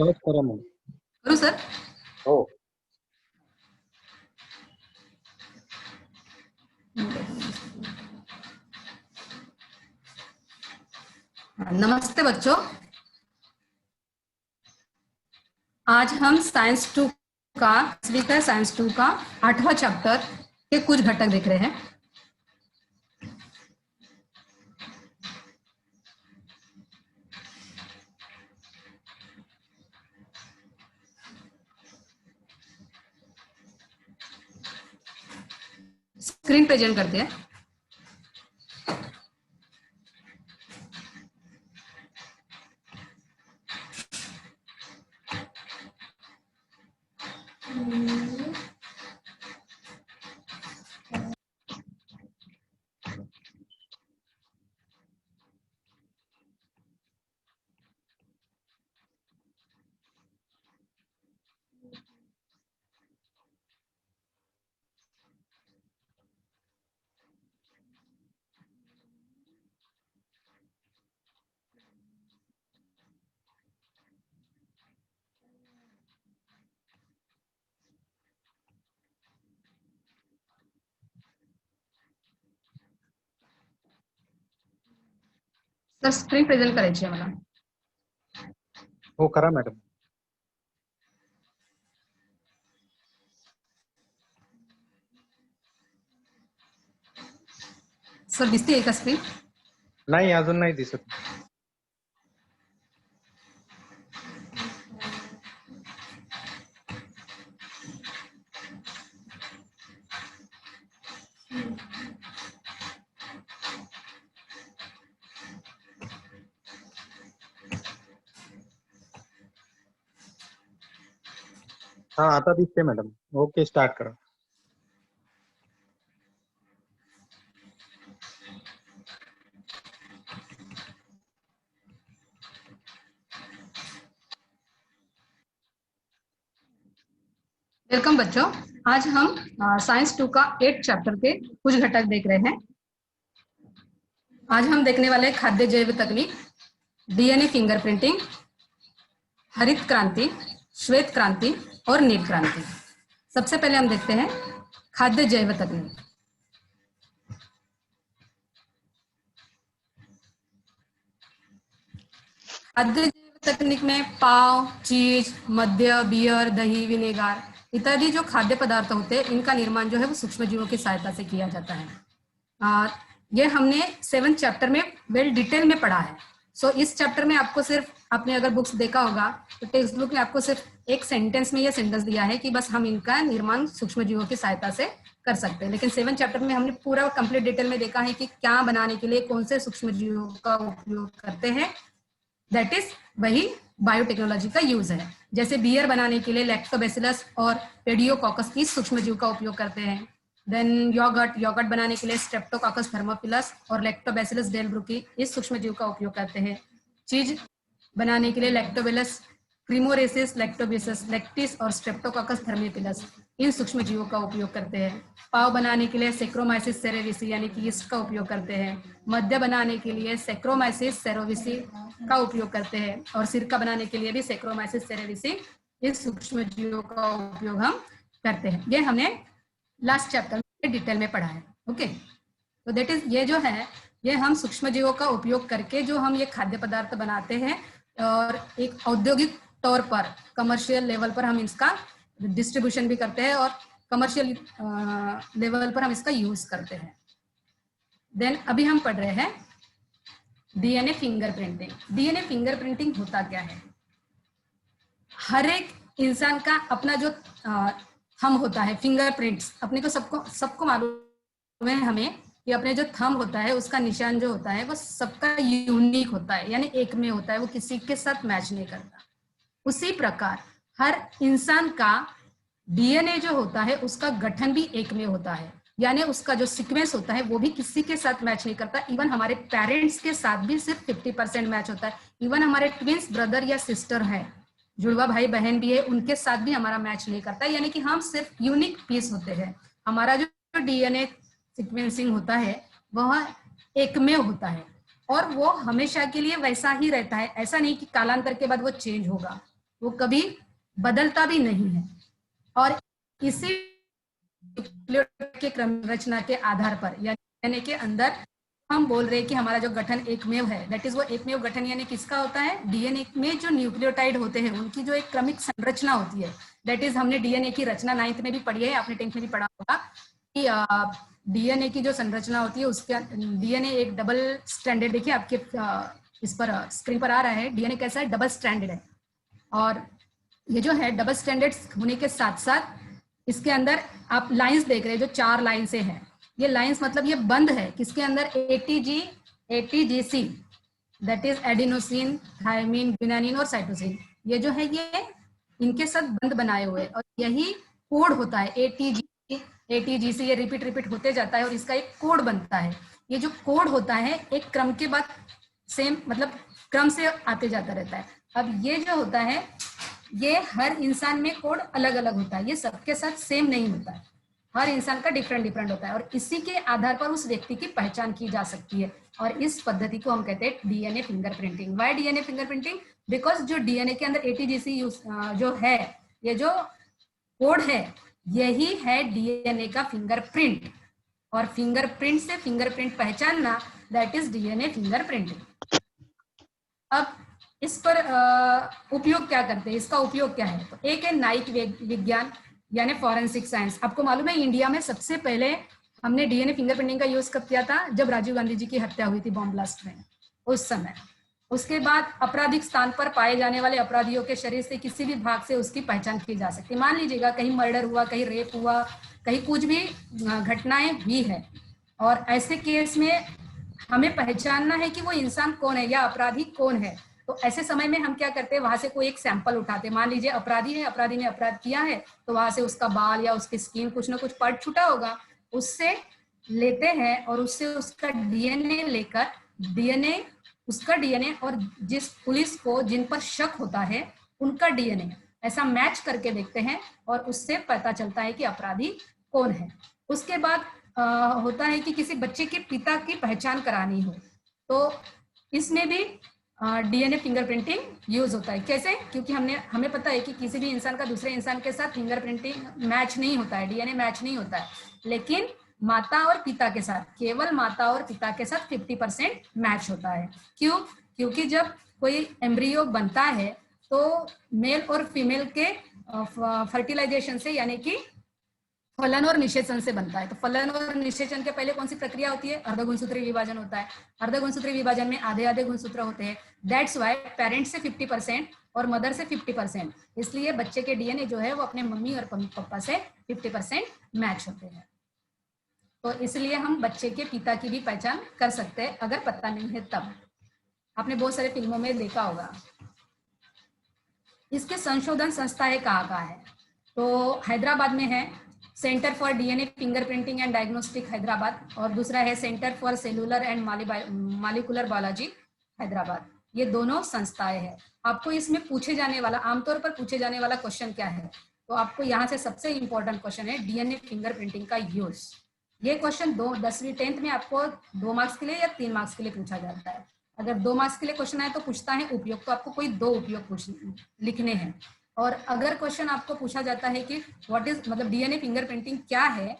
Start करा मग. करू sir? हो. नमस्ते बच्चों, आज हम साइंस 2 का साइंस 2 का 8वां चैप्टर के कुछ घटक देख रहे हैं। स्क्रीन प्रेजेंट करते हैं। सर स्क्रीन प्रेजेंट करायची आहे मला. हो करा मॅडम. सर दिसते का स्क्रीन? नाही, अजून नाही दिसत. हा आता दिसते मॅडम. ओके, स्टार्ट करा. वेलकम बच्चों, आज हम साइंस 2 का 8 चैप्टर के कुछ घटक देख रहे हैं। आज हम देखने वाले खाद्य जैव तकनीक, डीएनए फिंगरप्रिंटिंग, हरित क्रांति, श्वेत क्रांति और नील क्रांति। सबसे पहले हम देखते हैं खाद्य जैव तकनीक। खाद्य जैव तकनीक में पाव, चीज, मद्य, बियर, दही, विनेगर इत्यादि जो खाद्य पदार्थ होते हैं, इनका निर्माण जो है वो सूक्ष्म जीवों की सहायता से किया जाता है। ये हमने 7th चैप्टर में वेल डिटेल में पढ़ा है। सो इस चैप्टर में आपको सिर्फ, आपने अगर बुक्स देखा होगा तो टेक्स्ट बुक में आपको सिर्फ एक सेंटेंस में ये सेंटेंस दिया है कि बस हम इनका निर्माण सूक्ष्म जीवों की सहायता से कर सकते हैं। लेकिन 7th चैप्टर में हमने पूरा कंप्लीट डिटेल में देखा है कि क्या बनाने के लिए कौन से सूक्ष्म जीवों का उपयोग करते हैं। दैट इज वही बायोटेक्नोलॉजी का यूज है। जैसे बियर बनाने के लिए लैक्टोबैसिलस और पेडियोकोकस की सूक्ष्म जीव का उपयोग करते हैं। देन योगर्ट बनाने के लिए स्ट्रेप्टोकोकस थर्मोफिलस और लैक्टोबैसिलस डेलब्रुकी इस सूक्ष्म जीव का उपयोग करते हैं। चीज बनाने के लिए लैक्टोबैसिलस क्रीमोरेसिस, लैक्टोबैसिलस लैक्टिस और स्ट्रेप्टोकोकस थर्मोफिलस इन सूक्ष्म जीवों का उपयोग करते हैं। पाव बनाने के लिए सेक्रोमाइसिस सेरेविसी यानी कि यीस्ट का उपयोग करते हैं। मद्य बनाने के लिए सेक्रोमाइसिस सेरोविसी का उपयोग करते हैं और सिरका बनाने के लिए भी सेक्रोमाइसिस सेरेविसी इस सूक्ष्म जीवों का उपयोग हम करते हैं। ये हमने लास्ट चैप्टर में डिटेल में पढ़ा है। ओके, तो दैट इज, ये जो है ये हम सूक्ष्म जीवों का उपयोग करके जो हम ये खाद्य पदार्थ बनाते हैं और एक औद्योगिक तौर पर कमर्शियल लेवल पर हम इसका डिस्ट्रीब्यूशन भी करते हैं और कमर्शियल लेवल पर हम इसका यूज करते हैं। देन अभी हम पढ़ रहे हैं डीएनए फिंगरप्रिंटिंग। डीएनए फिंगरप्रिंटिंग होता क्या है? हर एक इंसान का अपना जो थंब होता है, फिंगरप्रिंट्स, अपने को सबको मालूम है हमें कि अपने जो थंब होता है उसका निशान जो होता है वो सबका यूनिक होता है, यानी एक में होता है, वो किसी के साथ मैच नहीं करता। उसी प्रकार हर इंसान का डीएनए जो होता है उसका गठन भी एक में होता है, यानी उसका जो सीक्वेंस होता है वो भी किसी के साथ मैच नहीं करता। इवन हमारे पेरेंट्स के साथ भी सिर्फ 50% मैच होता है। इवन हमारे ट्विंस ब्रदर या सिस्टर है, जुड़वा भाई बहन भी है, उनके साथ भी हमारा मैच नहीं करता, यानी कि हम सिर्फ यूनिक पीस होते हैं। हमारा जो डीएनए सीक्वेंसिंग होता है वह एक में होता है और वो हमेशा के लिए वैसा ही रहता है। ऐसा नहीं कि कालांतर के बाद वो चेंज होगा। वो कभी बदलता भी नहीं है। और इसी न्यूक्लियोटाइड के क्रम रचना के आधार पर यानी डीएनए के अंदर हम बोल रहे हैं कि हमारा जो गठन एकमेव है, दैट इज वो एकमेव गठन यानी किसका होता है, डीएनए में जो न्यूक्लियोटाइड होते हैं उनकी जो एक क्रमिक संरचना होती है, दैट इज हमने डीएनए की रचना 9th में भी पढ़ी है, आपने 10th में भी पढ़ा होगा कि डीएनए की जो संरचना होती है उसके डीएनए एक डबल स्ट्रैंडेड, देखिए आपके इस पर स्क्रीन पर आ रहा है, डीएनए कैसा है, डबल स्ट्रैंडेड है। और ये जो है डबल स्ट्रैंडेड होने के साथ साथ इसके अंदर आप लाइंस देख रहे हैं, जो 4 लाइन से है, ये लाइंस मतलब ये बंद है किसके अंदर, ATG ATGC, that is adenosine, thymine, guanine और साइटोसिन, ये जो है ये इनके साथ बंद बनाए हुए, और यही कोड होता है एटीजी एटीजीसी, ये रिपीट होते जाता है और इसका एक कोड बनता है। ये जो कोड होता है एक क्रम के बाद सेम मतलब क्रम से आते जाता रहता है। अब ये जो होता है ये हर इंसान में कोड अलग अलग होता है, ये सबके साथ सेम नहीं होता है, हर इंसान का डिफरेंट होता है, और इसी के आधार पर उस व्यक्ति की पहचान की जा सकती है, और इस पद्धति को हम कहते हैं DNA fingerprinting. Why DNA fingerprinting? Because जो डीएनए के अंदर एटीजीसी जो है, ये जो कोड है यही है डीएनए का फिंगरप्रिंट, और फिंगरप्रिंट से फिंगरप्रिंट पहचानना, दैट इज डीएनए फिंगरप्रिंटिंग। अब इस पर उपयोग क्या करते हैं, इसका उपयोग क्या है, तो एक है न्यायिक विज्ञान यानी फॉरेंसिक साइंस। आपको मालूम है इंडिया में सबसे पहले हमने डीएनए फिंगरप्रिंटिंग का यूज कब किया था, जब राजीव गांधी जी की हत्या हुई थी बॉम्ब ब्लास्ट में, उस समय। उसके बाद आपराधिक स्थान पर पाए जाने वाले अपराधियों के शरीर से किसी भी भाग से उसकी पहचान की जा सकती है। मान लीजिएगा कहीं मर्डर हुआ, कहीं रेप हुआ, कहीं कुछ भी घटनाएं हुई है, और ऐसे केस में हमें पहचानना है कि वो इंसान कौन है या अपराधी कौन है, तो ऐसे समय में हम क्या करते हैं, वहां से कोई एक सैंपल उठाते हैं। मान लीजिए अपराधी है, अपराधी ने अपराध किया है, तो वहां से उसका बाल या उसकी स्किन कुछ ना कुछ पार्ट छूटा होगा, उससे लेते हैं और उससे उसका डीएनए लेकर डीएनए उसका डीएनए और जिस पुलिस को जिन पर शक होता है उनका डीएनए ऐसा मैच करके देखते हैं, और उससे पता चलता है कि अपराधी कौन है। उसके बाद होता है कि किसी बच्चे के पिता की पहचान करानी हो, तो इसमें भी डीएनए फिंगरप्रिंटिंग यूज होता है। कैसे? क्योंकि हमें पता है कि किसी भी इंसान का दूसरे इंसान के साथ फिंगरप्रिंटिंग मैच नहीं होता है, डीएनए मैच नहीं होता है, लेकिन माता और पिता के साथ, केवल माता और पिता के साथ 50% मैच होता है। क्यों? क्योंकि जब कोई एम्ब्रियो बनता है तो मेल और फीमेल के फर्टिलाइजेशन से यानी कि फलन और निषेचन से बनता है। तो फलन और निषेचन के पहले कौन सी प्रक्रिया होती है? अर्धगुणसूत्री विभाजन होता है। अर्धगुणसूत्री विभाजन में आधे आधे गुणसूत्र होते हैं। दैट्स वाई पेरेंट से 50% और मदर से 50%, इसलिए बच्चे के डीएनए जो है वो अपने मम्मी और पापा से 50% मैच होते हैं। तो इसलिए हम बच्चे के पिता की भी पहचान कर सकते हैं अगर पता नहीं है तब। आपने बहुत सारे फिल्मों में देखा होगा। इसके संशोधन संस्थाएं कहाँ है? तो हैदराबाद में है centre for DNA fingerprinting and diagnostic Hyderabad, और दूसरा है centre for cellular and molecular biology Hyderabad. ये दोनों संस्थाएं हैं। आपको इसमें पूछे जाने वाला, आमतौर पर पूछे जाने वाला क्वेश्चन क्या है, तो आपको यहाँ से सबसे इंपॉर्टेंट क्वेश्चन है डीएनए फिंगरप्रिंटिंग का यूज। ये क्वेश्चन 10वीं 10th में आपको 2 मार्क्स के लिए या 3 मार्क्स के लिए पूछा जाता है। अगर 2 मार्क्स के लिए क्वेश्चन आए तो पूछता है उपयोग, तो आपको कोई 2 उपयोग लिखने हैं। और अगर क्वेश्चन आपको पूछा जाता है कि व्हाट इज मतलब डीएनए फिंगरप्रिंटिंग क्या है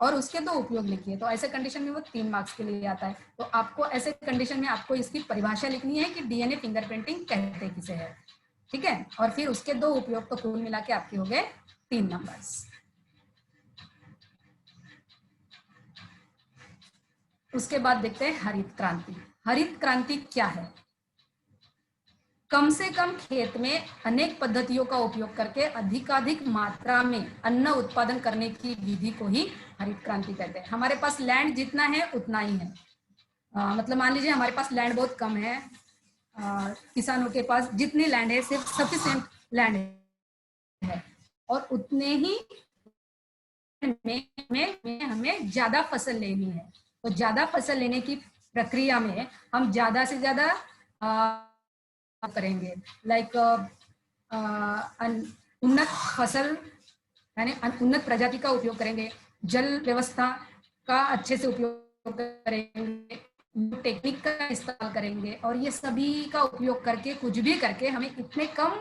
और उसके 2 उपयोग लिखिए, तो ऐसे कंडीशन में वो 3 मार्क्स के लिए आता है। तो आपको ऐसे कंडीशन में आपको इसकी परिभाषा लिखनी है कि डीएनए फिंगरप्रिंटिंग कहते किसे है, ठीक है, और फिर उसके 2 उपयोग, तो कुल मिला के आपके हो गए 3 नंबर्स। उसके बाद देखते हैं हरित क्रांति। हरित क्रांति क्या है? कम से कम खेत में अनेक पद्धतियों का उपयोग करके अधिकाधिक मात्रा में अन्न उत्पादन करने की विधि को ही हरित क्रांति कहते हैं। हमारे पास लैंड जितना है उतना ही है, मतलब मान लीजिए हमारे पास लैंड बहुत कम है, किसानों के पास जितनी लैंड है सिर्फ सफिशिएंट लैंड है, और उतने ही में हमें ज्यादा फसल लेनी है। तो ज्यादा फसल लेने की प्रक्रिया में हम ज्यादा से ज्यादा करेंगे, लाइक उन्नत फसल यानी उन्नत प्रजाति का उपयोग करेंगे, जल व्यवस्था का अच्छे से उपयोग करेंगे, टेक्निक का इस्तेमाल करेंगे, और ये सभी का उपयोग करके कुछ भी करके हमें इतने कम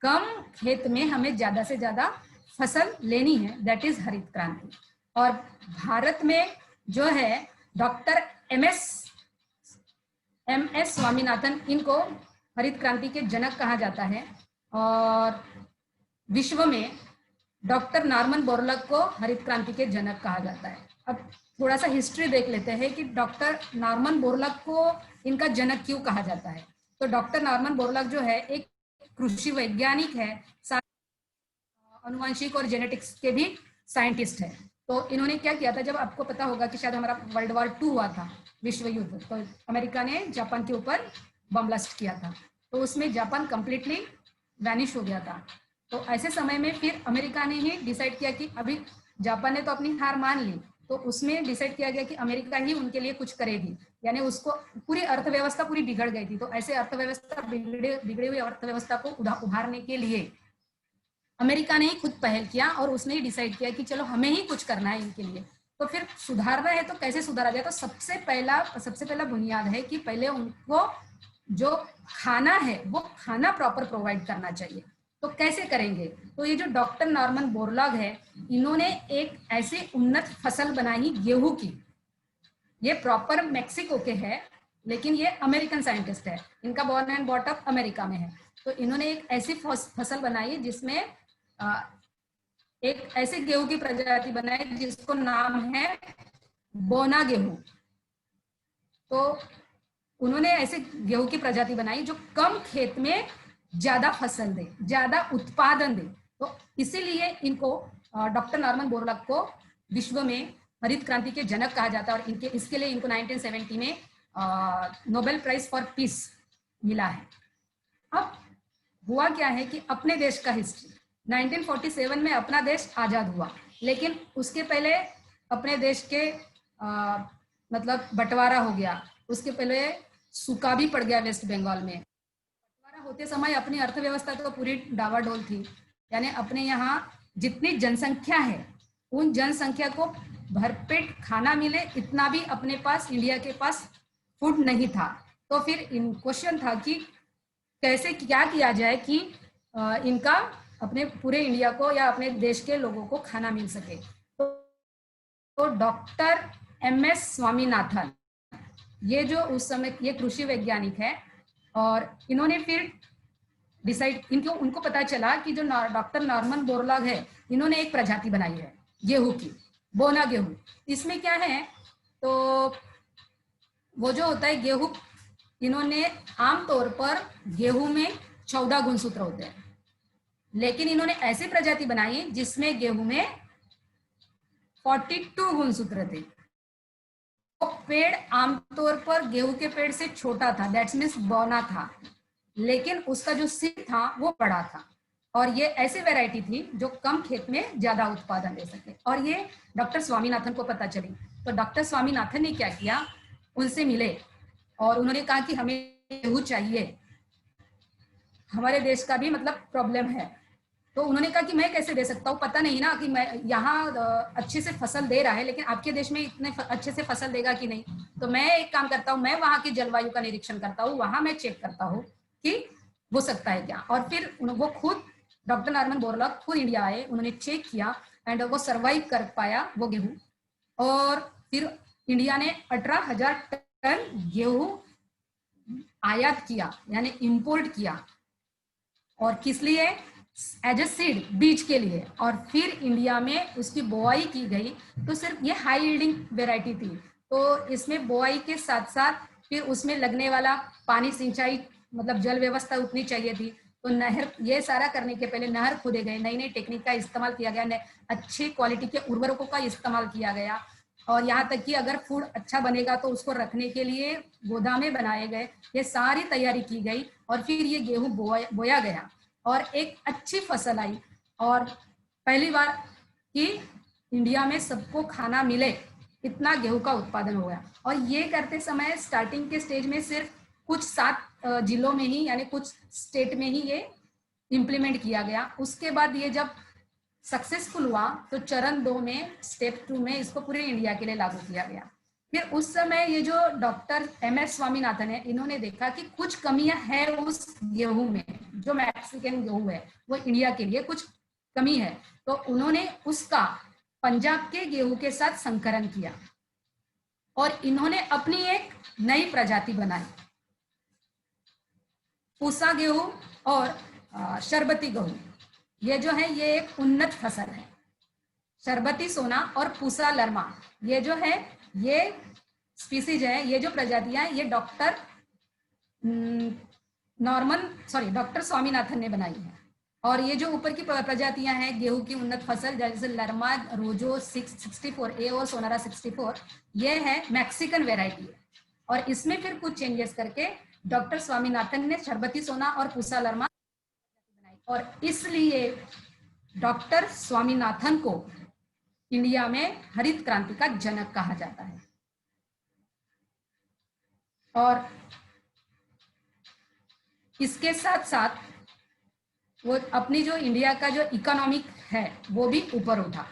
कम खेत में हमें ज्यादा से ज्यादा फसल लेनी है, दैट इज हरित क्रांति। और भारत में जो है डॉक्टर एमएस स्वामीनाथन, इनको हरित क्रांति के जनक कहा जाता है। और विश्व में डॉक्टर नॉर्मन बोरलॉग को हरित क्रांति के जनक कहा जाता है। अब थोड़ा सा हिस्ट्री देख लेते हैं कि डॉक्टर नॉर्मन बोरलॉग को इनका जनक क्यों कहा जाता है। तो डॉक्टर नॉर्मन बोरलॉग जो है एक कृषि वैज्ञानिक है, अनुवांशिक और जेनेटिक्स के भी साइंटिस्ट है। तो इन्होंने क्या किया था, जब आपको पता होगा कि शायद हमारा वर्ल्ड वॉर 2 हुआ था, विश्व युद्ध, तो अमेरिका ने जापान के ऊपर बम ब्लास्ट किया था, तो उसमें जापान कंप्लीटली वैनिश हो गया था। तो ऐसे समय में फिर अमेरिका ने ही डिसाइड किया कि अभी जापान ने तो अपनी हार मान ली, तो उसमें डिसाइड किया गया कि अमेरिका ही उनके लिए कुछ करेगी, यानी उसको पूरी अर्थव्यवस्था पूरी बिगड़ गई थी। तो ऐसे अर्थव्यवस्था बिगड़ी हुई अर्थव्यवस्था को उभारने के लिए अमेरिका ने ही खुद पहल किया और उसने ही डिसाइड किया कि चलो हमें ही कुछ करना है इनके लिए। तो फिर सुधारना है तो कैसे सुधारा जाए, तो सबसे पहला बुनियाद है कि पहले उनको जो खाना है वो खाना प्रॉपर प्रोवाइड करना चाहिए। तो कैसे करेंगे, तो ये जो डॉक्टर नॉर्मन बोरलॉग है, इन्होंने एक ऐसी उन्नत फसल बनाई गेहूं की। ये प्रॉपर मेक्सिको के है, लेकिन ये अमेरिकन साइंटिस्ट है, इनका born and bought up America में है। तो इन्होंने एक ऐसी फसल बनाई जिसमें एक ऐसे गेहूं की प्रजाति बनाई जिसको नाम है बोना गेहूं। तो उन्होंने ऐसे गेहूं की प्रजाति बनाई जो कम खेत में ज्यादा फसल दे, ज्यादा उत्पादन दे। तो इसीलिए इनको डॉक्टर नॉर्मन बोरलॉग को विश्व में हरित क्रांति के जनक कहा जाता है। और इसके लिए इनको 1970 में नोबेल प्राइज फॉर पीस मिला है। अब हुआ क्या है कि अपने देश का हिस्ट्री, 1947 में अपना देश आजाद हुआ, लेकिन उसके पहले अपने देश के मतलब बंटवारा हो गया। उसके पहले सूखा भी पड़ गया वेस्ट बंगाल में। बंटवारा होते समय अपनी अर्थव्यवस्था तो पूरी डावाडोल थी, यानी अपने यहाँ जितनी जनसंख्या है उन जनसंख्या को भरपेट खाना मिले इतना भी अपने पास, इंडिया के पास फूड नहीं था। तो फिर इन क्वेश्चन था कि कैसे क्या किया जाए कि इनका अपने पूरे इंडिया को या अपने देश के लोगों को खाना मिल सके। तो डॉक्टर एमएस स्वामीनाथन, ये जो उस समय ये कृषि वैज्ञानिक है, और इन्होंने फिर डिसाइड उनको पता चला कि जो डॉक्टर नॉर्मन बोरलॉग है, इन्होंने एक प्रजाति बनाई है गेहूं की, बोना गेहूं। इसमें क्या है, तो वो जो होता है गेहूं, इन्होंने आमतौर पर गेहूं में 14 गुणसूत्र होते हैं, लेकिन इन्होंने ऐसी प्रजाति बनाई जिसमें गेहूं में 42 गुणसूत्र थे। वो पेड़ आमतौर पर गेहूं के पेड़ से छोटा था, दैट्स मीन्स बौना था, लेकिन उसका जो सीड था वो बड़ा था। और ये ऐसी वैरायटी थी जो कम खेत में ज्यादा उत्पादन दे सके। और ये डॉक्टर स्वामीनाथन को पता चली। तो डॉक्टर स्वामीनाथन ने क्या किया, उनसे मिले और उन्होंने कहा कि हमें गेहूं चाहिए, हमारे देश का भी मतलब प्रॉब्लम है। तो उन्होंने कहा कि मैं कैसे दे सकता हूँ, पता नहीं ना कि मैं यहाँ अच्छे से फसल दे रहा है, लेकिन आपके देश में इतने अच्छे से फसल देगा कि नहीं। तो मैं एक काम करता हूँ, मैं वहाँ की जलवायु का निरीक्षण करता हूँ, वहां मैं चेक करता हूँ कि हो सकता है क्या। और फिर वो खुद डॉक्टर नॉर्मन बोरलॉग खुद इंडिया आए, उन्होंने चेक किया एंड वो सर्वाइव कर पाया वो गेहूं। और फिर इंडिया ने 18,000 टन गेहूं आयात किया, यानी इंपोर्ट किया। और किस लिए, एज ए सीड, बीज के लिए। और फिर इंडिया में उसकी बोआई की गई। तो सिर्फ ये हाई यील्डिंग वेराइटी थी, तो इसमें बोआई के साथ साथ फिर उसमें लगने वाला पानी, सिंचाई, मतलब जल व्यवस्था उतनी चाहिए थी। तो नहर, ये सारा करने के पहले नहर खोदे गए, नई नई टेक्निक का इस्तेमाल किया गया, अच्छी क्वालिटी के उर्वरकों का इस्तेमाल किया गया। और यहाँ तक कि अगर फूड अच्छा बनेगा तो उसको रखने के लिए गोदामें बनाए गए, ये सारी तैयारी की गई। और फिर ये गेहूं बोया गया और एक अच्छी फसल आई। और पहली बार कि इंडिया में सबको खाना मिले, इतना गेहूं का उत्पादन हो गया। और ये करते समय स्टार्टिंग के स्टेज में सिर्फ कुछ 7 जिलों में ही, यानी कुछ स्टेट में ही ये इम्प्लीमेंट किया गया। उसके बाद ये जब सक्सेसफुल हुआ तो चरण 2 में, स्टेप 2 में इसको पूरे इंडिया के लिए लागू किया गया। फिर उस समय ये जो डॉक्टर एमएस स्वामीनाथन है, इन्होंने देखा कि कुछ कमियां हैं उस गेहूं में, जो मैक्सिकन गेहूं है वो इंडिया के लिए कुछ कमी है, तो उन्होंने उसका पंजाब के गेहूं के साथ संकरण किया और इन्होंने अपनी एक नई प्रजाति बनाई, पूसा गेहूं और शरबती गेहूं। ये जो है ये एक उन्नत फसल है। शरबती सोना और पूसा लरमा ये जो है ये स्पीसीज है, ये जो प्रजातियां हैं ये डॉक्टर स्वामीनाथन ने बनाई है। और ये जो ऊपर की प्रजातियां हैं गेहूं की उन्नत फसल जैसे लरमा, रोजो 664A और सोनारा 64, ये है मैक्सिकन वेराइटी है। और इसमें फिर कुछ चेंजेस करके डॉक्टर स्वामीनाथन ने शरबती सोना और पूसा लरमा बनाई, और इसलिए डॉक्टर स्वामीनाथन को इंडिया में हरित क्रांति का जनक कहा जाता है। और इसके साथ साथ वो अपनी जो इंडिया का जो इकोनॉमिक है वो भी ऊपर उठा,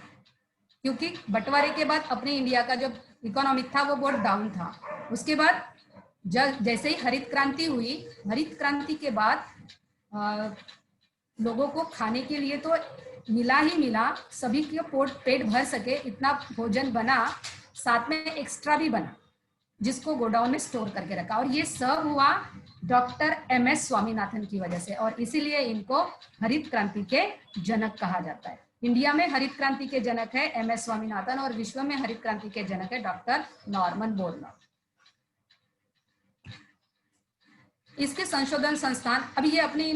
क्योंकि बंटवारे के बाद अपने इंडिया का जो इकोनॉमिक था वो बहुत डाउन था। उसके बाद जैसे ही हरित क्रांति हुई, हरित क्रांति के बाद लोगों को खाने के लिए तो मिला ही मिला, सभी के पेट भर सके इतना भोजन बना, साथ में एक्स्ट्रा भी बना जिसको गोडाउन में स्टोर करके रखा। और ये सब हुआ डॉक्टर MS स्वामीनाथन की वजह से, और इसीलिए इनको हरित क्रांति के जनक कहा जाता है। इंडिया में हरित क्रांति के जनक है MS स्वामीनाथन और विश्व में हरित क्रांति के जनक है डॉक्टर नॉर्मन बोरलॉग। इसके संशोधन संस्थान, अभी ये अपने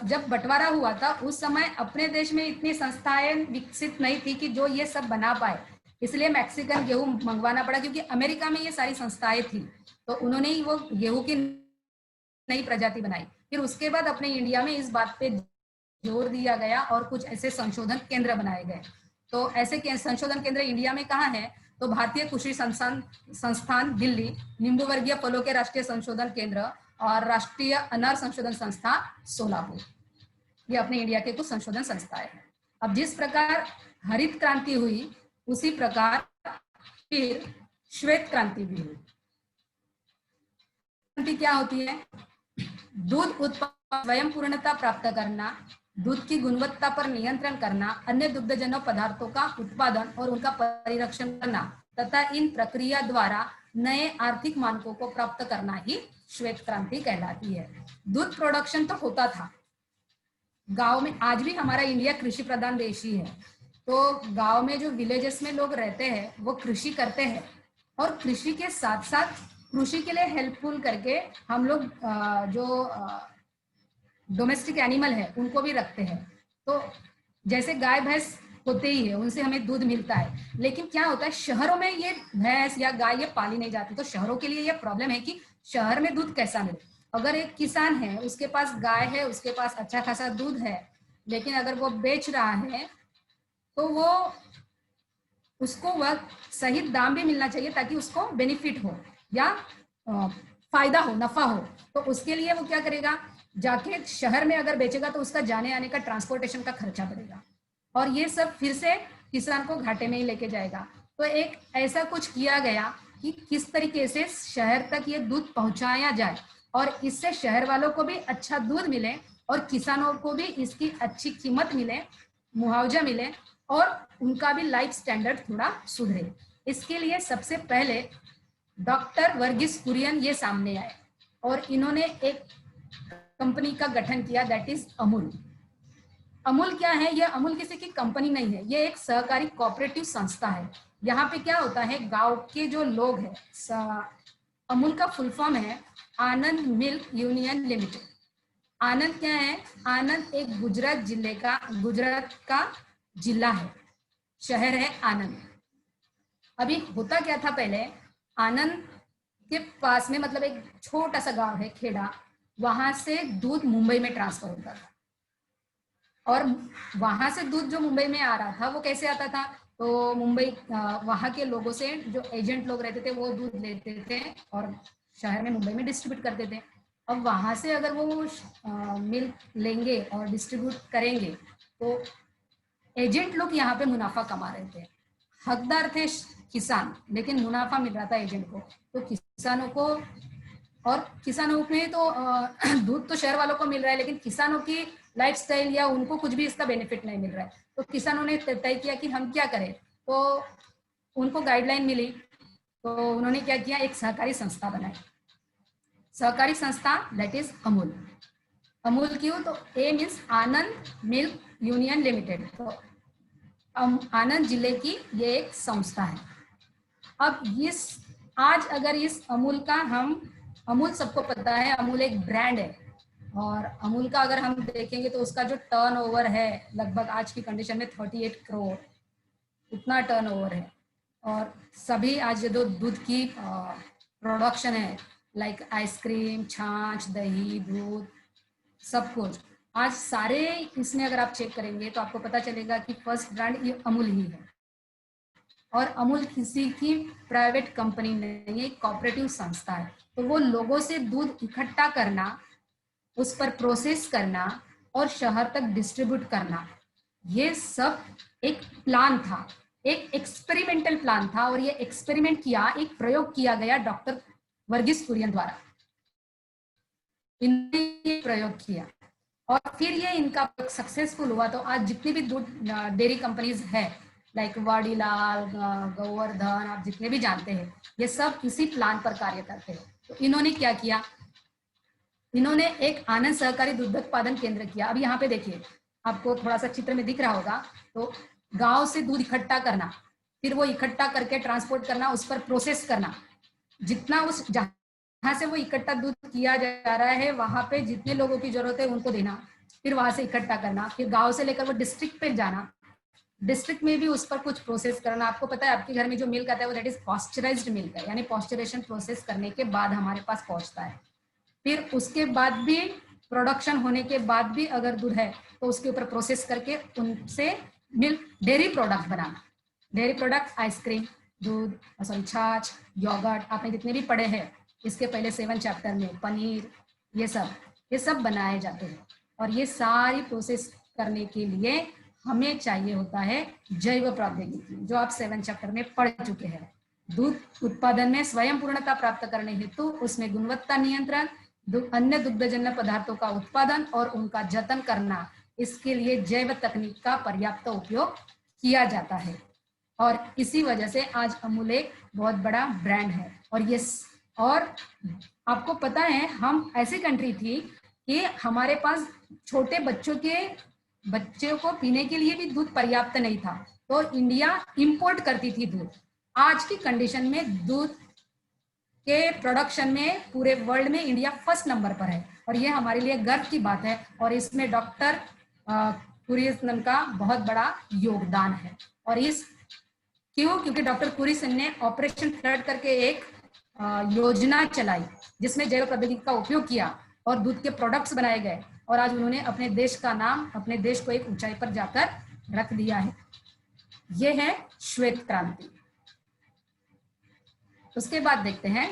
जब बंटवारा हुआ था उस समय अपने देश में इतनी संस्थाएं विकसित नहीं थी कि जो ये सब बना पाए, इसलिए मैक्सिकन गेहूं मंगवाना पड़ा, क्योंकि अमेरिका में ये सारी संस्थाएं थी तो उन्होंने ही वो गेहूं की नई प्रजाति बनाई। फिर उसके बाद अपने इंडिया में इस बात पे जोर दिया गया और कुछ ऐसे संशोधन केंद्र बनाए गए। तो ऐसे संशोधन केंद्र इंडिया में कहाँ है, तो भारतीय कृषि संस्थान दिल्ली, नींबू वर्गीय फलों के राष्ट्रीय संशोधन केंद्र और राष्ट्रीय अनार संशोधन संस्थान सोलापुर, ये अपने इंडिया के कुछ संशोधन संस्थाएं हैं। अब जिस प्रकार हरित क्रांति हुई उसी प्रकार फिर श्वेत क्रांति भी हुई। क्रांति क्या होती है? दूध उत्पादन स्वयं पूर्णता प्राप्त करना, दूध की गुणवत्ता पर नियंत्रण करना, अन्य दुग्धजन्य पदार्थों का उत्पादन और उनका परिरक्षण करना तथा इन प्रक्रिया द्वारा नए आर्थिक मानकों को प्राप्त करना ही श्वेत क्रांति कहलाती है। दूध प्रोडक्शन तो होता था गांव में, आज भी हमारा इंडिया कृषि प्रधान देश ही है, तो गांव में जो विलेजेस में लोग रहते हैं वो कृषि करते हैं और कृषि के साथ साथ कृषि के लिए हेल्पफुल करके हम लोग जो डोमेस्टिक एनिमल है उनको भी रखते हैं। तो जैसे गाय भैंस होते ही है, उनसे हमें दूध मिलता है, लेकिन क्या होता है शहरों में ये भैंस या गाय ये पाली नहीं जाती, तो शहरों के लिए ये प्रॉब्लम है कि शहर में दूध कैसा मिले। अगर एक किसान है, उसके पास गाय है, उसके पास अच्छा खासा दूध है, लेकिन अगर वो बेच रहा है तो वो उसको वह सही दाम भी मिलना चाहिए ताकि उसको बेनिफिट हो या फायदा हो, नफा हो। तो उसके लिए वो क्या करेगा, जाके शहर में अगर बेचेगा तो उसका जाने आने का ट्रांसपोर्टेशन का खर्चा बढ़ेगा और ये सब फिर से किसान को घाटे में ही लेके जाएगा। तो एक ऐसा कुछ किया गया कि किस तरीके से शहर तक ये दूध पहुंचाया जाए और इससे शहर वालों को भी अच्छा दूध मिले और किसानों को भी इसकी अच्छी कीमत मिले, मुआवजा मिले और उनका भी लाइफ स्टैंडर्ड थोड़ा सुधरे। इसके लिए सबसे पहले डॉक्टर वर्गीस कुरियन ये सामने आए और इन्होंने एक कंपनी का गठन किया, दैट इज अमूल। अमूल क्या है? ये अमूल किसी की कंपनी नहीं है, ये एक सहकारी कोऑपरेटिव संस्था है। यहाँ पे क्या होता है, गांव के जो लोग हैं, अमूल का फुल फॉर्म है आनंद मिल्क यूनियन लिमिटेड। आनंद क्या है? आनंद एक गुजरात का जिला है, शहर है आनंद। अभी होता क्या था, पहले आनंद के पास में मतलब एक छोटा सा गांव है खेड़ा, वहां से दूध मुंबई में ट्रांसफर होता था और वहां से दूध जो मुंबई में आ रहा था वो कैसे आता था, तो मुंबई वहां के लोगों से जो एजेंट लोग रहते थे वो दूध लेते थे और शहर में मुंबई में डिस्ट्रीब्यूट करते थे। अब वहां से अगर वो मिल्क लेंगे और डिस्ट्रीब्यूट करेंगे तो एजेंट लोग यहाँ पे मुनाफा कमा रहे थे, हकदार थे किसान, लेकिन मुनाफा मिल रहा था एजेंट को। तो किसानों को और किसानों में तो दूध तो शहर वालों को मिल रहा है, लेकिन किसानों की लाइफस्टाइल या उनको कुछ भी इसका बेनिफिट नहीं मिल रहा है। तो किसानों ने तय किया कि हम क्या करें, तो उनको गाइडलाइन मिली, तो उन्होंने क्या किया, एक सहकारी संस्था बनाई। सहकारी संस्था दैट इज अमूल। अमूल क्यों, तो ए मीन्स आनंद मिल्क यूनियन लिमिटेड। तो आनंद जिले की ये एक संस्था है। अब इस आज अगर इस अमूल का हम, अमूल सबको पता है, अमूल एक ब्रांड है, और अमूल का अगर हम देखेंगे तो उसका जो टर्नओवर है लगभग आज की कंडीशन में 38 करोड़, इतना टर्नओवर है। और सभी आज जो दूध की प्रोडक्शन है, लाइक आइसक्रीम, छाछ, दही, दूध, सब कुछ आज सारे इसमें अगर आप चेक करेंगे तो आपको पता चलेगा कि फर्स्ट ब्रांड ये अमूल ही है। और अमूल किसी की प्राइवेट कंपनी नहीं है, कोऑपरेटिव संस्था है। तो वो लोगों से दूध इकट्ठा करना, उस पर प्रोसेस करना और शहर तक डिस्ट्रीब्यूट करना, ये सब एक प्लान था, एक एक्सपेरिमेंटल प्लान था। और ये एक्सपेरिमेंट किया, एक प्रयोग किया गया डॉक्टर वर्गीस कुरियन द्वारा। इन्होंने ये प्रयोग किया और फिर ये इनका सक्सेसफुल हुआ। तो आज जितनी भी दूध डेयरी कंपनीज है, लाइक वाडीलाल, गोवर्धन, आप जितने भी जानते हैं, ये सब इसी प्लान पर कार्य करते हैं। तो इन्होंने क्या किया, इन्होंने एक आनंद सहकारी दुग्ध उत्पादन केंद्र किया। अब यहाँ पे देखिए, आपको थोड़ा सा चित्र में दिख रहा होगा, तो गांव से दूध इकट्ठा करना, फिर वो इकट्ठा करके ट्रांसपोर्ट करना, उस पर प्रोसेस करना, जितना उस जहाँ से वो इकट्ठा दूध किया जा रहा है वहां पे जितने लोगों की जरूरत है उनको देना, फिर वहां से इकट्ठा करना, फिर गांव से लेकर वो डिस्ट्रिक्ट पे जाना, डिस्ट्रिक्ट में भी उस पर कुछ प्रोसेस करना। आपको पता है आपके घर में जो मिल्क आता है वो दैट इज पॉस्चराइज्ड मिल्क है, यानी पॉस्चरेशन प्रोसेस करने के बाद हमारे पास पहुंचता है। फिर उसके बाद भी प्रोडक्शन होने के बाद भी अगर दूध है तो उसके ऊपर प्रोसेस करके उनसे मिल्क डेयरी प्रोडक्ट बनाना। डेयरी प्रोडक्ट आइसक्रीम, दूध, सॉरी छाछ, योगर्ट, आपने जितने भी पढ़े हैं इसके पहले 7 चैप्टर में, पनीर, ये सब बनाए जाते हैं। और ये सारी प्रोसेस करने के लिए हमें चाहिए होता है जैव प्रौद्योगिकी, जो आप 7 चैप्टर में पढ़ चुके हैं। दूध उत्पादन में स्वयं पूर्णता प्राप्त करने हेतु उसमें गुणवत्ता नियंत्रण, अन्य दुग्धजन्य पदार्थों का उत्पादन और उनका जतन करना, इसके लिए जैव तकनीक का पर्याप्त उपयोग किया जाता है। और इसी वजह से आज अमूल एक बहुत बड़ा ब्रांड है। और आपको पता है हम ऐसी कंट्री थी कि हमारे पास छोटे बच्चों को पीने के लिए भी दूध पर्याप्त नहीं था, तो इंडिया इंपोर्ट करती थी दूध। आज की कंडीशन में दूध के प्रोडक्शन में पूरे वर्ल्ड में इंडिया फर्स्ट नंबर पर है, और ये हमारे लिए गर्व की बात है। और इसमें डॉक्टर कुरियन का बहुत बड़ा योगदान है। और क्योंकि डॉक्टर कुरियन ने ऑपरेशन फ्लड करके एक योजना चलाई जिसमें जैव प्रौद्योगिकी का उपयोग किया और दूध के प्रोडक्ट्स बनाए गए, और आज उन्होंने अपने देश का नाम, अपने देश को एक ऊंचाई पर जाकर रख दिया है। यह है श्वेत क्रांति। उसके बाद देखते हैं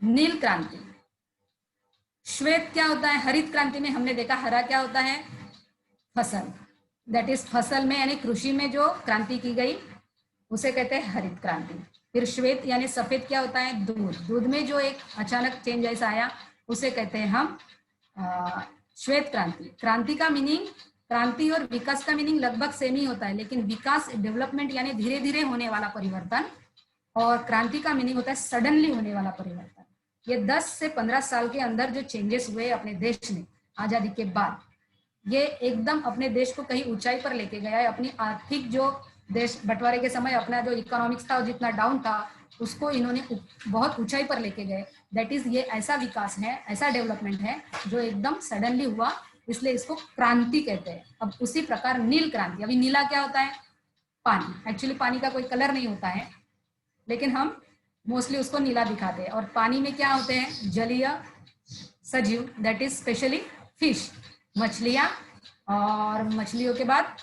नील क्रांति। श्वेत क्या होता है, हरित क्रांति में हमने देखा हरा क्या होता है, फसल, दैट इज फसल में यानी कृषि में जो क्रांति की गई उसे कहते हैं हरित क्रांति। फिर श्वेत यानी सफेद क्या होता है, दूध में जो एक अचानक चेंज ऐसा आया उसे कहते हैं हम श्वेत क्रांति। क्रांति का मीनिंग, क्रांति और विकास का मीनिंग लगभग सेम ही होता है, लेकिन विकास डेवलपमेंट यानी धीरे धीरे होने वाला परिवर्तन, और क्रांति का मीनिंग होता है सडनली होने वाला परिवर्तन। ये 10 से 15 साल के अंदर जो चेंजेस हुए अपने देश में आजादी के बाद, ये एकदम अपने देश को कहीं ऊंचाई पर लेके गया है। अपनी आर्थिक जो देश बंटवारे के समय अपना जो इकोनॉमिक्स था जितना डाउन था उसको इन्होंने बहुत ऊंचाई पर लेके गए। दैट इज, ये ऐसा विकास है, ऐसा डेवलपमेंट है जो एकदम सडनली हुआ, इसलिए इसको क्रांति कहते हैं। अब उसी प्रकार नील क्रांति, अभी नीला क्या होता है, पानी। एक्चुअली पानी का कोई कलर नहीं होता है, लेकिन हम मोस्टली उसको नीला दिखाते हैं। और पानी में क्या होते हैं, जलीय सजीव, दैट इज स्पेशली फिश, मछलियां, और मछलियों के बाद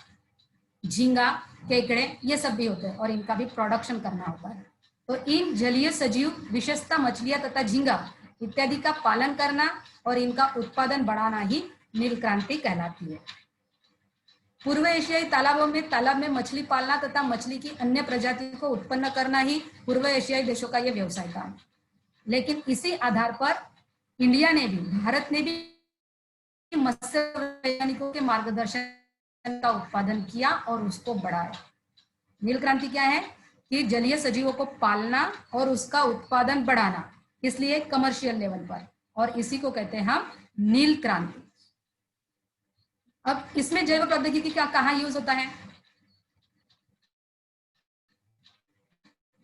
झींगा, केकड़े, ये सब भी होते हैं, और इनका भी प्रोडक्शन करना होता है। तो इन जलीय सजीव, विशेषतः मछलियां तथा झींगा इत्यादि का पालन करना और इनका उत्पादन बढ़ाना ही नील क्रांति कहलाती है। पूर्व एशियाई तालाब में मछली पालना तथा मछली की अन्य प्रजाति को उत्पन्न करना ही पूर्व एशियाई देशों का यह व्यवसाय था। लेकिन इसी आधार पर इंडिया ने भी, भारत ने भी मत्स्य वैज्ञानिकों के मार्गदर्शन का उत्पादन किया और उसको बढ़ाया। नील क्रांति क्या है कि जलीय सजीवों को पालना और उसका उत्पादन बढ़ाना, इसलिए कमर्शियल लेवल पर, और इसी को कहते हैं हम नील क्रांति। अब इसमें जैव प्रौद्योगिकी का कहाँ यूज होता है?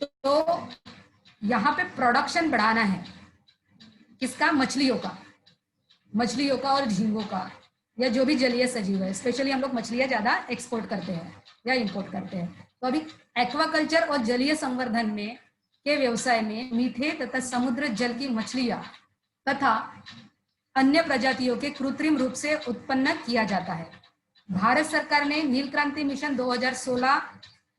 तो यहाँ पे प्रोडक्शन बढ़ाना है, किसका? मछलियों का और झींगों का, या जो भी जलीय सजीव है। स्पेशली हम लोग मछलियां ज्यादा एक्सपोर्ट करते हैं या इंपोर्ट करते हैं। तो अभी एक्वाकल्चर और जलीय संवर्धन में के व्यवसाय में मीठे तथा समुद्र जल की मछलियां तथा अन्य प्रजातियों के कृत्रिम रूप से उत्पन्न किया जाता है। भारत सरकार ने नील क्रांति मिशन 2016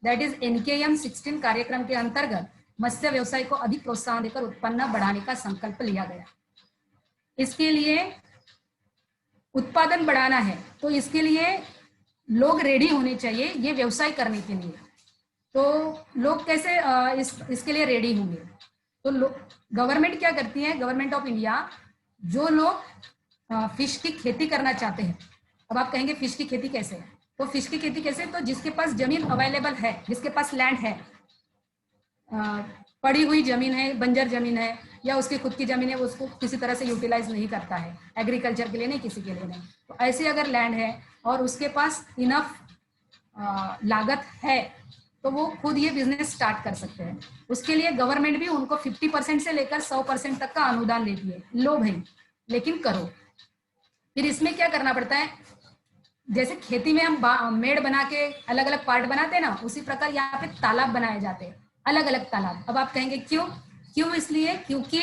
दैट इज NKM 16 कार्यक्रम के अंतर्गत मत्स्य व्यवसाय को अधिक प्रोत्साहन देकर उत्पन्न बढ़ाने का संकल्प लिया गया। इसके लिए उत्पादन बढ़ाना है, तो इसके लिए लोग रेडी होने चाहिए ये व्यवसाय करने के लिए। तो लोग कैसे इसके लिए रेडी होंगे? तो गवर्नमेंट क्या करती है? गवर्नमेंट ऑफ इंडिया, जो लोग फिश की खेती करना चाहते हैं। अब आप कहेंगे फिश की खेती कैसे? तो फिश की खेती कैसे? तो जिसके पास जमीन अवेलेबल है, जिसके पास लैंड है, पड़ी हुई जमीन है, बंजर जमीन है, या उसकी खुद की जमीन है, उसको किसी तरह से यूटिलाइज नहीं करता है, एग्रीकल्चर के लिए नहीं, किसी के लिए नहीं। तो ऐसी अगर लैंड है और उसके पास इनफ लागत है, तो वो खुद ये बिजनेस स्टार्ट कर सकते हैं। उसके लिए गवर्नमेंट भी उनको 50% से लेकर 100% तक का अनुदान देती है। लो भाई, लेकिन करो। फिर इसमें क्या करना पड़ता है? जैसे खेती में हम मेड़ बना के अलग अलग पार्ट बनाते हैं ना, उसी प्रकार यहाँ पे तालाब बनाए जाते हैं, अलग अलग तालाब। अब आप कहेंगे क्यों? इसलिए क्योंकि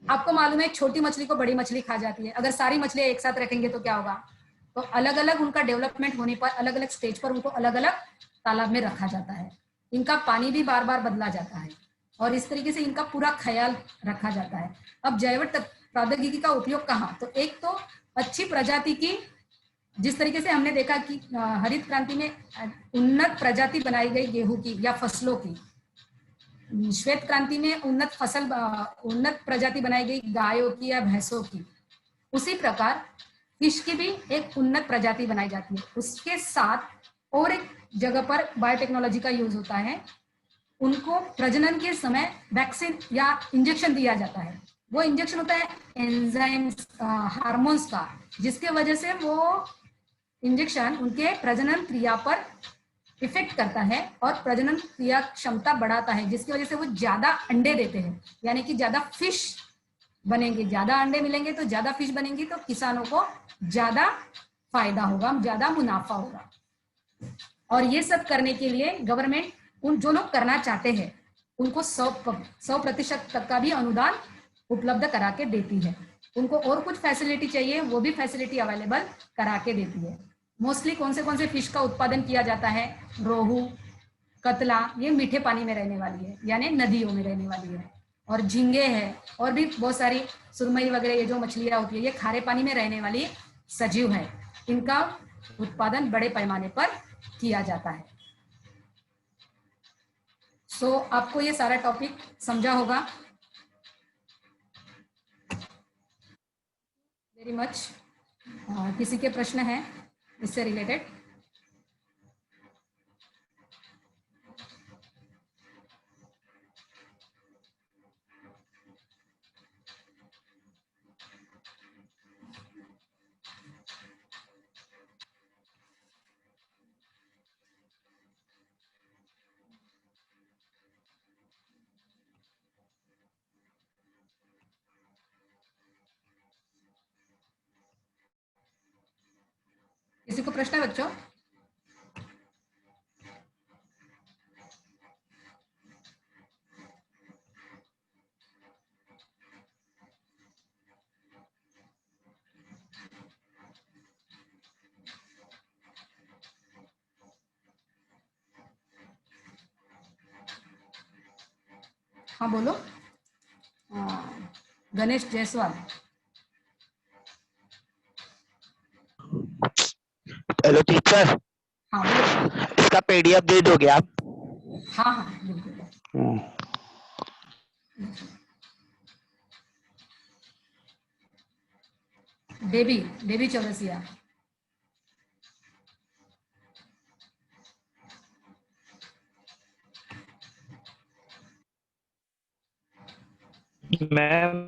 आपको मालूम है छोटी मछली को बड़ी मछली खा जाती है। अगर सारी मछलियां एक साथ रखेंगे तो क्या होगा? तो अलग अलग उनका डेवलपमेंट होने पर, अलग अलग स्टेज पर उनको अलग अलग तालाब में रखा जाता है। इनका पानी भी बार बार बदला जाता है और इस तरीके से इनका पूरा ख्याल रखा जाता है। अब जैव प्रौद्योगिकी का उपयोग कहाँ? तो एक तो अच्छी प्रजाति की, जिस तरीके से हमने देखा कि हरित क्रांति में उन्नत प्रजाति बनाई गई गेहूं की या फसलों की, श्वेत क्रांति में उन्नत प्रजाति बनाई गई गायों की या भैंसों की, उसी प्रकार फिश की भी एक उन्नत प्रजाति बनाई जाती है। उसके साथ और एक जगह पर बायोटेक्नोलॉजी का यूज होता है। उनको प्रजनन के समय वैक्सीन या इंजेक्शन दिया जाता है। वो इंजेक्शन होता है एंजाइम्स, हार्मोन्स का, जिसके वजह से वो इंजेक्शन उनके प्रजनन क्रिया पर इफेक्ट करता है और प्रजनन क्रिया क्षमता बढ़ाता है, जिसकी वजह से वो ज्यादा अंडे देते हैं, यानी कि ज्यादा फिश बनेंगे, ज्यादा अंडे मिलेंगे तो ज्यादा फिश बनेंगी, तो किसानों को ज्यादा फायदा होगा, ज्यादा मुनाफा होगा। और ये सब करने के लिए गवर्नमेंट उन जो लोग करना चाहते हैं उनको 100% तक का भी अनुदान उपलब्ध करा के देती है। उनको और कुछ फैसिलिटी चाहिए, वो भी फैसिलिटी अवेलेबल करा के देती है। मोस्टली कौन से फिश का उत्पादन किया जाता है? रोहू, कतला, ये मीठे पानी में रहने वाली है, यानी नदियों में रहने वाली है। और झींगे है, और भी बहुत सारी सुरमई वगैरह, ये जो मछलियां होती है, ये खारे पानी में रहने वाली सजीव है। इनका उत्पादन बड़े पैमाने पर किया जाता है। सो आपको ये सारा टॉपिक समझा होगा। Very much. किसी के प्रश्न है इससे रिलेटेड? किसी को प्रश्न है बच्चों? हाँ बोलो। गणेश जायसवाल। Hello teacher. इसका पीडीएफ दे दोगे आप? हाँ हाँ बिल्कुल। Baby Baby Chaurasia. Ma'am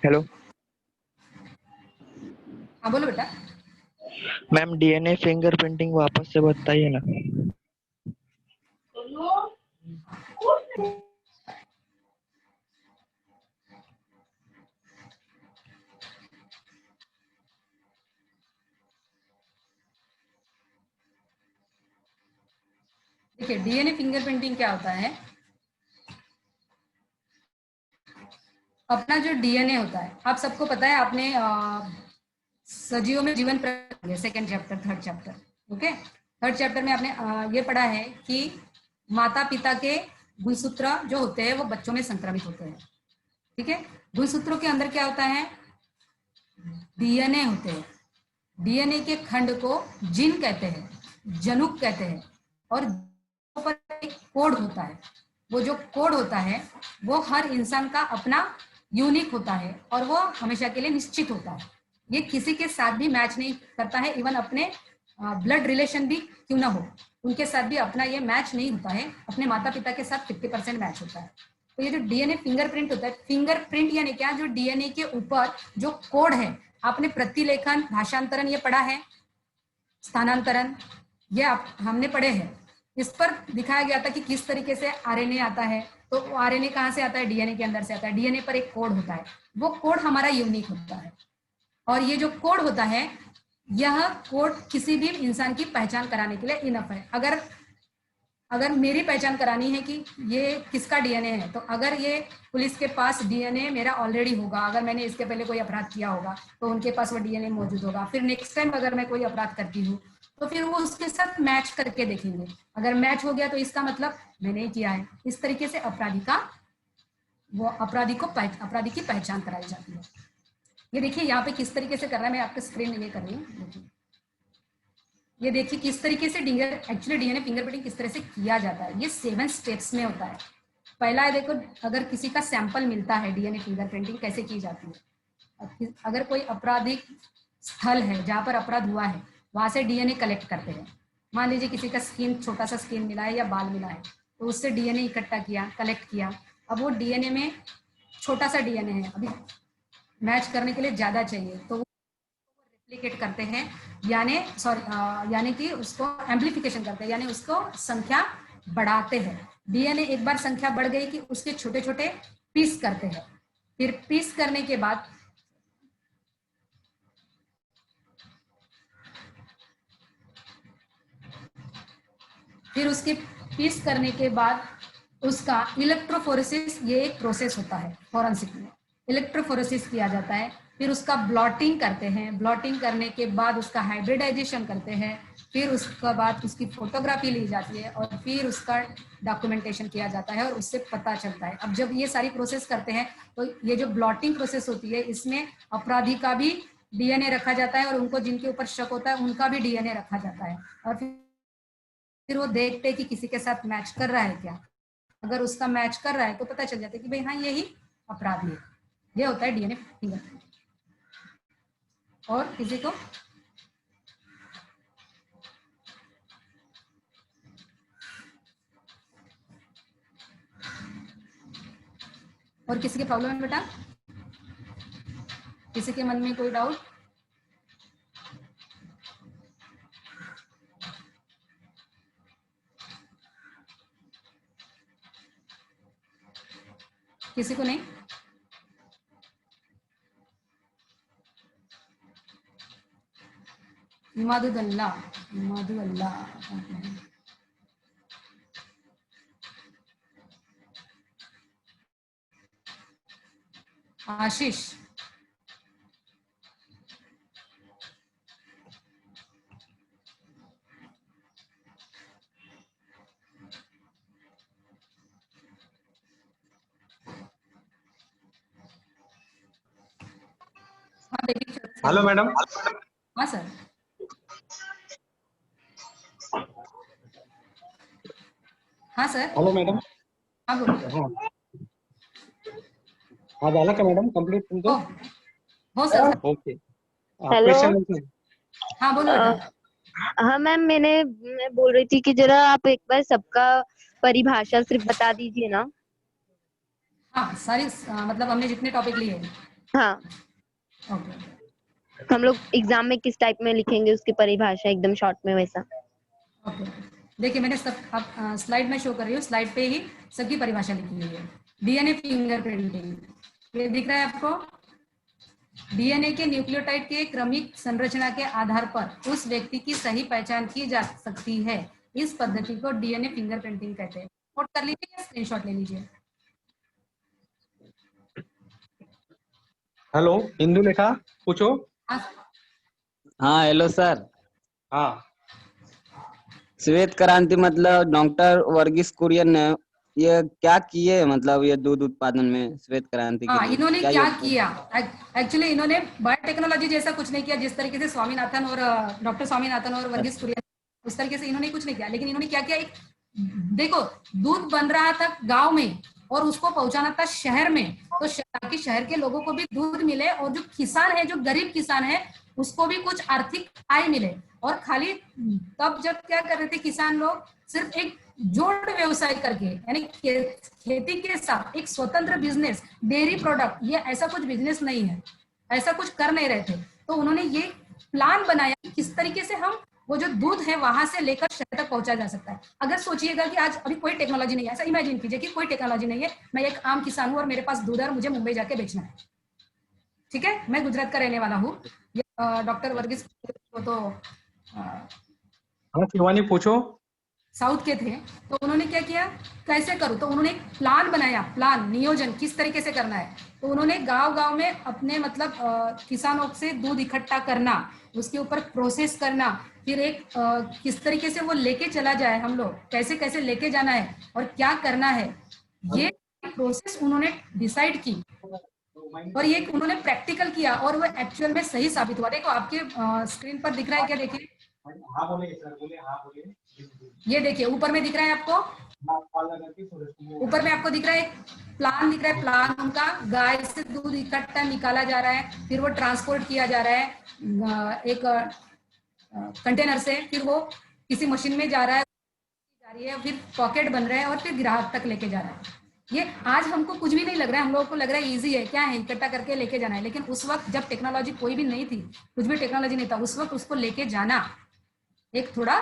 hello हाँ बोलो बेटा। मैम, डीएनए फिंगरप्रिंटिंग वापस से बताइए ना। देखिए डीएनए फिंगरप्रिंटिंग क्या होता है, अपना जो डीएनए होता है, आप सबको पता है, आपने सजीवों में जीवन प्रक्रिया second chapter third chapter, okay, third chapter में आपने ये पढ़ा है कि माता पिता के गुणसूत्र जो होते हैं वो बच्चों में संक्रमित होते हैं, ठीक है। गुणसूत्रों के अंदर क्या होता है, डीएनए होते हैं। डीएनए के खंड को जीन कहते हैं, जनुक कहते हैं, और पर एक कोड होता है। वो जो कोड होता है वो हर इंसान का अपना यूनिक होता है और वो हमेशा के लिए निश्चित होता है। ये किसी के साथ भी मैच नहीं करता है, इवन अपने ब्लड रिलेशन भी क्यों ना हो उनके साथ भी अपना ये मैच नहीं होता है, अपने माता पिता के साथ 50% मैच होता है। तो ये जो डीएनए फिंगरप्रिंट होता है, फिंगरप्रिंट यानी क्या, जो डीएनए के ऊपर जो कोड है, आपने प्रतिलेखन, भाषांतरण ये पढ़ा है, स्थानांतरण ये हमने पढ़े हैं। इस पर दिखाया गया था कि किस तरीके से आरएनए आता है, तो आरएनए कहाँ से आता है, डीएनए के अंदर से आता है। डीएनए पर एक कोड होता है, वो कोड हमारा यूनिक होता है, और ये जो कोड होता है, यह कोड किसी भी इंसान की पहचान कराने के लिए इनफ है। अगर मेरी पहचान करानी है कि ये किसका डीएनए है, तो अगर ये पुलिस के पास डीएनए मेरा ऑलरेडी होगा, अगर मैंने इसके पहले कोई अपराध किया होगा तो उनके पास वो डीएनए मौजूद होगा। फिर नेक्स्ट टाइम अगर मैं कोई अपराध करती हूँ तो फिर वो उसके साथ मैच करके देखेंगे, अगर मैच हो गया तो इसका मतलब मैंने ही किया है। इस तरीके से अपराधी की पहचान कराई जाती है। ये देखिए यहाँ पे किस तरीके से कर रहा है, मैं आपके स्क्रीन में ये कर रही हूँ, देखिए ये देखिए किस तरीके से एक्चुअली डीएनए फिंगरप्रिंटिंग किस तरह से किया जाता है। ये 7 स्टेप्स में होता है। पहला है, देखो अगर किसी का सैंपल मिलता है, डीएनए फिंगरप्रिंटिंग कैसे की जाती है, अगर कोई आपराधिक स्थल है जहाँ पर अपराध हुआ है वहां से डीएनए कलेक्ट करते हैं। मान लीजिए किसी का स्किन, छोटा सा स्किन मिला है या बाल मिला है, तो उससे डीएनए इकट्ठा किया, कलेक्ट किया। अब वो डीएनए में छोटा सा डीएनए है, अभी मैच करने के लिए ज्यादा चाहिए, तो रेप्लिकेट करते हैं, यानी कि उसको एम्प्लीफिकेशन करते हैं, यानी उसको संख्या बढ़ाते हैं। डीएनए एक बार संख्या बढ़ गई कि उसके छोटे छोटे पीस करते हैं। फिर पीस करने के बाद उसके पीस करने के बाद उसका इलेक्ट्रोफोरेसिस, ये एक प्रोसेस होता है फॉरेंसिक में, इलेक्ट्रोफोरेसिस किया जाता है। फिर उसका ब्लॉटिंग करते हैं, ब्लॉटिंग करने के बाद उसका हाइब्रिडाइजेशन करते हैं। फिर उसके बाद उसकी फोटोग्राफी ली जाती है और फिर उसका डॉक्यूमेंटेशन किया जाता है और उससे पता चलता है। अब जब ये सारी प्रोसेस करते हैं तो ये जो ब्लॉटिंग प्रोसेस होती है, इसमें अपराधी का भी डीएनए रखा जाता है और उनको जिनके ऊपर शक होता है उनका भी डीएनए रखा जाता है। और फिर वो देखते हैं कि किसी के साथ मैच कर रहा है क्या। अगर उसका मैच कर रहा है तो पता चल जाता है कि भाई हाँ यही अपराधी है। ये होता है डीएनए फिंगरप्रिंट। और किसी को और किसी के प्रॉब्लम है बेटा, किसी के मन में कोई डाउट? किसी को नहीं? मधुगल्ला, मधुगल्ला, आशीष, हाँ बेबी हेलो मैडम। हाँ सर। हाँ सर। Hello madam. हाँ बोलो। हाँ हाँ, झालं का मॅडम कंप्लीट हो तुमचं? हो सर। Okay, hello. क्वेश्चन हाँ बोलो बेटा। हाँ मैम, मैं बोल रही थी कि जरा आप एक बार सबका परिभाषा सिर्फ बता दीजिए ना। हाँ सारी मतलब हमने जितने टॉपिक लिए हैं। हाँ, ओके हम लोग एग्जाम में किस टाइप में लिखेंगे उसकी परिभाषा एकदम शॉर्ट में वैसा। ओके। देखिए मैंने सब अब स्लाइड में शो कर रही हूँ, स्लाइड पे ही सबकी परिभाषा लिखी हुई है। डीएनए फिंगरप्रिंटिंग, ये दिख रहा है आपको? डीएनए के न्यूक्लियोटाइड के क्रमिक संरचना के आधार पर उस व्यक्ति की सही पहचान की जा सकती है। इस पद्धति को डीएनए फिंगरप्रिंटिंग कहते हैं। नोट कर लीजिए या स्क्रीनशॉट ले लीजिए। हेलो इंदुलेखा, पूछो। हाँ हेलो सर। हाँ श्वेत क्रांति मतलब डॉक्टर वर्गीस कुरियन ने ये क्या किए, मतलब ये दूध उत्पादन में श्वेत क्रांति के हाँ, लिए इन्होंने क्या योगदान? किया? एक्चुअली इन्होंने बायोटेक्नोलॉजी जैसा कुछ नहीं किया जिस तरीके से स्वामीनाथन और डॉक्टर स्वामीनाथन और वर्गीस कुरियन, उस तरीके से इन्होंने कुछ नहीं किया। लेकिन इन्होंने क्या किया, एक देखो दूध बन रहा था गांव में और उसको पहुंचाना था शहर में, तो ताकि शहर के लोगों को भी दूध मिले और जो किसान है, जो गरीब किसान है, उसको भी कुछ आर्थिक आय मिले। और खाली तब जब क्या कर रहे थे किसान लोग, सिर्फ एक जोड़ व्यवसाय करके, यानी खेती के साथ एक स्वतंत्र बिजनेस, डेयरी प्रोडक्ट, ये ऐसा कुछ बिजनेस नहीं है, ऐसा कुछ कर नहीं रहे थे। तो उन्होंने ये प्लान बनाया कि किस तरीके से हम वो जो दूध है वहां से लेकर शहर तक पहुंचा जा सकता है। अगर सोचिएगा कि आज अभी कोई टेक्नोलॉजी नहीं है, ऐसा इमेजिन कीजिए कि कोई टेक्नोलॉजी नहीं है, मैं एक आम किसान हूं और मेरे पास दूध है और मुझे मुंबई जाके बेचना है। ठीक है, मैं गुजरात का रहने वाला हूँ। डॉक्टर वर्गीस को तो हाँ शिवानी पूछो। साउथ के थे, तो उन्होंने क्या किया, कैसे करूं, तो उन्होंने एक प्लान बनाया, प्लान नियोजन किस तरीके से करना है। तो उन्होंने गांव गांव में अपने मतलब किसानों से दूध इकट्ठा करना, उसके ऊपर प्रोसेस करना, फिर एक किस तरीके से वो लेके चला जाए, हम लोग कैसे कैसे लेके जाना है और क्या करना है, ये प्रोसेस उन्होंने डिसाइड की और ये उन्होंने प्रैक्टिकल किया और वो एक्चुअल में सही साबित हुआ। देखो आपके स्क्रीन पर दिख रहा है क्या, देखिए हाँ बोले सर, बोले हाँ बोले। ये देखिए ऊपर में दिख रहा है आपको, ऊपर में आपको दिख रहा है एक प्लान दिख रहा है, प्लान उनका, गाय से दूध इकट्ठा निकाला जा रहा है, फिर वो ट्रांसपोर्ट किया जा रहा है एक कंटेनर से, फिर वो किसी मशीन में जा रहा है, जा रही है, फिर पॉकेट बन रहा है और फिर ग्राहक तक लेके जा रहा है। ये आज हमको कुछ भी नहीं लग रहा है, हम लोगों को लग रहा है इजी है, क्या है, इकट्ठा करके लेके जाना है। लेकिन उस वक्त जब टेक्नोलॉजी कोई भी नहीं थी, कुछ भी टेक्नोलॉजी नहीं था, उस वक्त उसको लेके जाना एक थोड़ा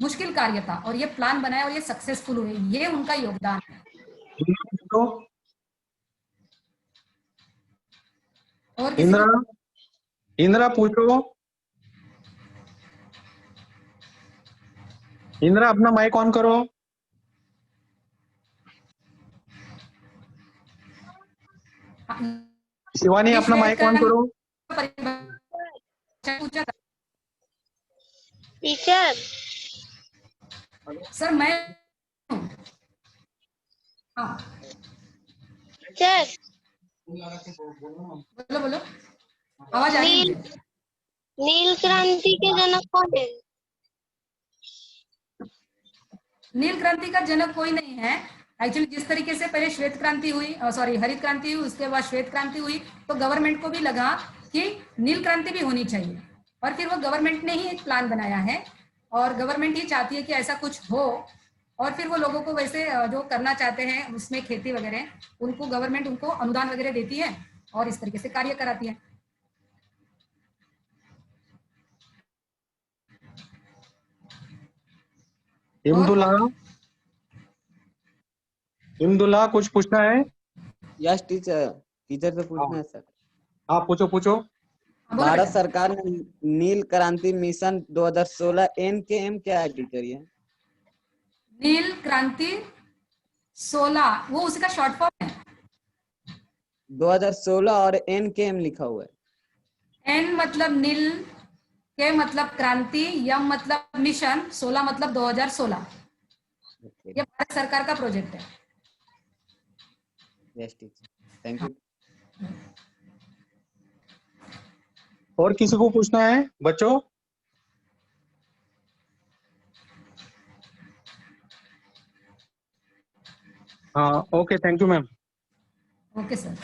मुश्किल कार्य था और ये प्लान बनाया और ये सक्सेसफुल हुए, ये उनका योगदान है। पूछो। और किसी इंदिरा, को इंदिरा पूछो। इंदिरा अपना माइक ऑन करो। शिवानी अपना माइक ऑन करो। पूछा था टीचर, सर, मैं हाँ टीचर, बोलो बोलो, आवाज आ रही है? नील क्रांति के जनक कौन है? नील क्रांति का जनक कोई नहीं है। एक्चुअली जिस तरीके से पहले श्वेत क्रांति हुई, सॉरी हरित क्रांति हुई, उसके बाद श्वेत क्रांति हुई, तो गवर्नमेंट को भी लगा कि नील क्रांति भी होनी चाहिए और फिर वो गवर्नमेंट ने ही एक प्लान बनाया है और गवर्नमेंट ही चाहती है कि ऐसा कुछ हो और फिर वो लोगों को वैसे जो करना चाहते हैं उसमें खेती वगैरह, उनको गवर्नमेंट उनको अनुदान वगैरह देती है और इस तरीके से कार्य कराती है। इमदुल्ला, इमदुल्ला कुछ पूछना है? यस टीचर, टीचर से पूछना है सर। हाँ पूछो पूछो। बोलो भारत बेटा। सरकार ने नील क्रांति मिशन 2016 NKM क्या है टीचर ये? नील क्रांति 16 वो उसी का शॉर्ट फॉर्म है। 2016 और NKM लिखा हुआ है। एन मतलब नील, के मतलब क्रांति, यम मतलब मिशन, 16 मतलब 2016। ये भारत सरकार का प्रोजेक्ट है। Yes teacher, thank you. और किसी को पूछना है बच्चों? हाँ, okay, thank you ma'am. Okay sir.